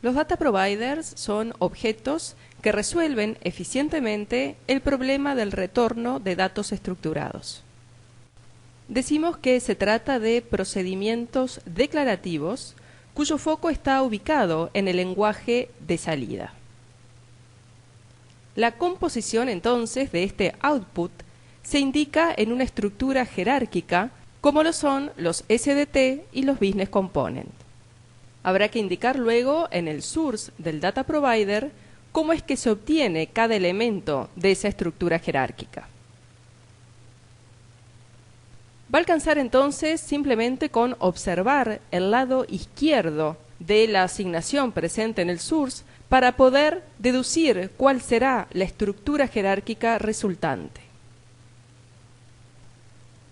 Los data providers son objetos que resuelven eficientemente el problema del retorno de datos estructurados. Decimos que se trata de procedimientos declarativos cuyo foco está ubicado en el lenguaje de salida. La composición entonces de este output se indica en una estructura jerárquica como lo son los SDT y los Business Component. Habrá que indicar luego en el source del data provider cómo es que se obtiene cada elemento de esa estructura jerárquica. Va a alcanzar entonces simplemente con observar el lado izquierdo de la asignación presente en el source para poder deducir cuál será la estructura jerárquica resultante.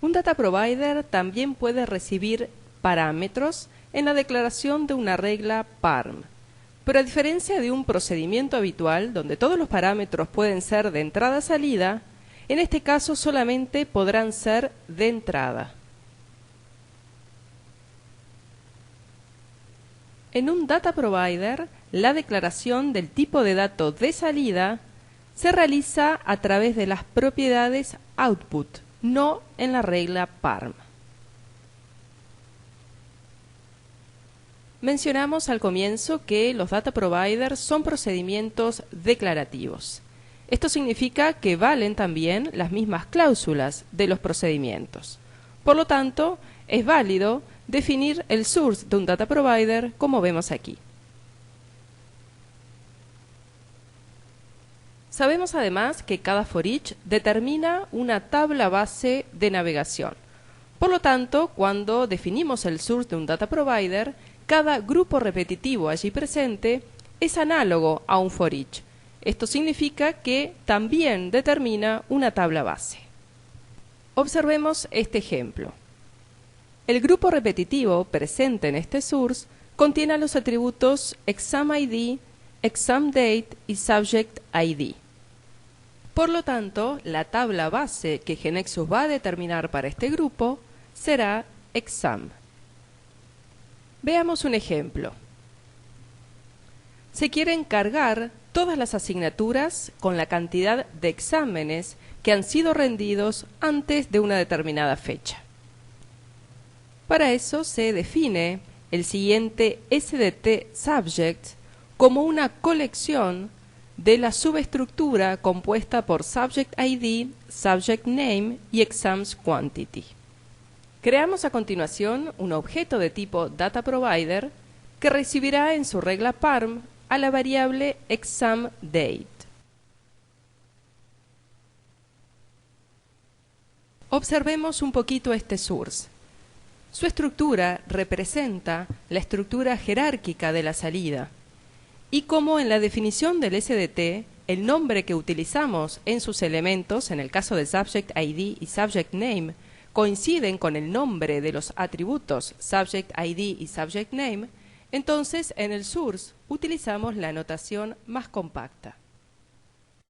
Un data provider también puede recibir parámetros en la declaración de una regla PARM, pero a diferencia de un procedimiento habitual donde todos los parámetros pueden ser de entrada a salida, en este caso solamente podrán ser de entrada. En un data provider, la declaración del tipo de dato de salida se realiza a través de las propiedades output, no en la regla PARM. Mencionamos al comienzo que los data providers son procedimientos declarativos. Esto significa que valen también las mismas cláusulas de los procedimientos. Por lo tanto, es válido definir el source de un data provider como vemos aquí. Sabemos además que cada for each determina una tabla base de navegación. Por lo tanto, cuando definimos el source de un data provider, cada grupo repetitivo allí presente es análogo a un for each. Esto significa que también determina una tabla base. Observemos este ejemplo. El grupo repetitivo presente en este source contiene los atributos examID, examDate y subjectID. Por lo tanto, la tabla base que GeneXus va a determinar para este grupo será exam. Veamos un ejemplo. Se quieren cargar todas las asignaturas con la cantidad de exámenes que han sido rendidos antes de una determinada fecha. Para eso se define el siguiente SDT subject como una colección de la subestructura compuesta por subject ID, subject name y exams quantity. Creamos a continuación un objeto de tipo data provider que recibirá en su regla PARM a la variable examDate. Observemos un poquito este source. Su estructura representa la estructura jerárquica de la salida, y como en la definición del SDT, el nombre que utilizamos en sus elementos, en el caso de subject ID y subject name, coinciden con el nombre de los atributos subject ID y subject name, entonces en el source utilizamos la notación más compacta.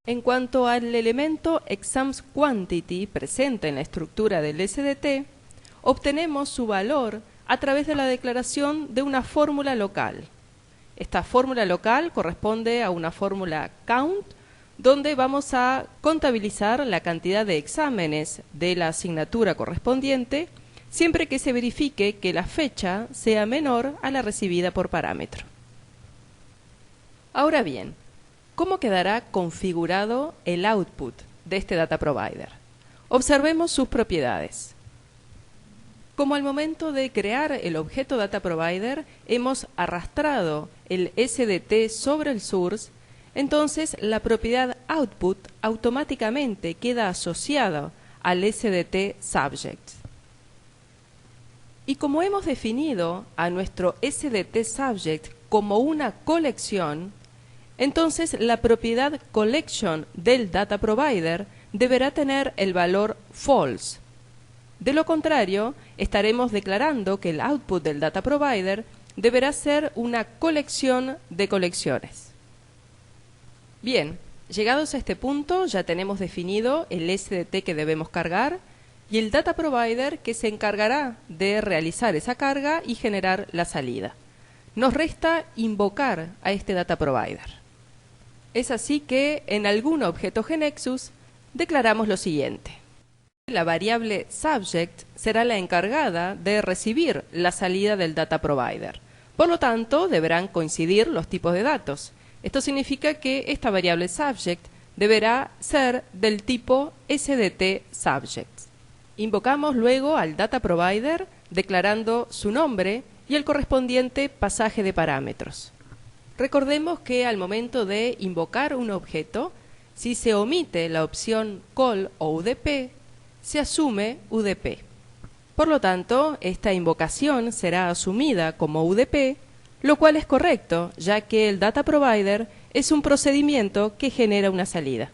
En cuanto al elemento exams quantity presente en la estructura del SDT, obtenemos su valor a través de la declaración de una fórmula local. Esta fórmula local corresponde a una fórmula count, donde vamos a contabilizar la cantidad de exámenes de la asignatura correspondiente, siempre que se verifique que la fecha sea menor a la recibida por parámetro. Ahora bien, ¿cómo quedará configurado el output de este data provider? Observemos sus propiedades. Como al momento de crear el objeto data provider hemos arrastrado el SDT sobre el source, entonces la propiedad output automáticamente queda asociada al SDT subject. Y como hemos definido a nuestro SDT subject como una colección, entonces la propiedad collection del data provider deberá tener el valor false. De lo contrario, estaremos declarando que el output del data provider deberá ser una colección de colecciones. Bien, llegados a este punto ya tenemos definido el SDT que debemos cargar y el data provider que se encargará de realizar esa carga y generar la salida. nos resta invocar a este data provider. Es así que en algún objeto GNexus declaramos lo siguiente. La variable subject será la encargada de recibir la salida del data provider. Por lo tanto, deberán coincidir los tipos de datos. Esto significa que esta variable subject deberá ser del tipo SDT subject. Invocamos luego al data provider declarando su nombre y el correspondiente pasaje de parámetros. Recordemos que al momento de invocar un objeto, si se omite la opción call o UDP, se asume UDP. Por lo tanto, esta invocación será asumida como UDP, lo cual es correcto, ya que el data provider es un procedimiento que genera una salida.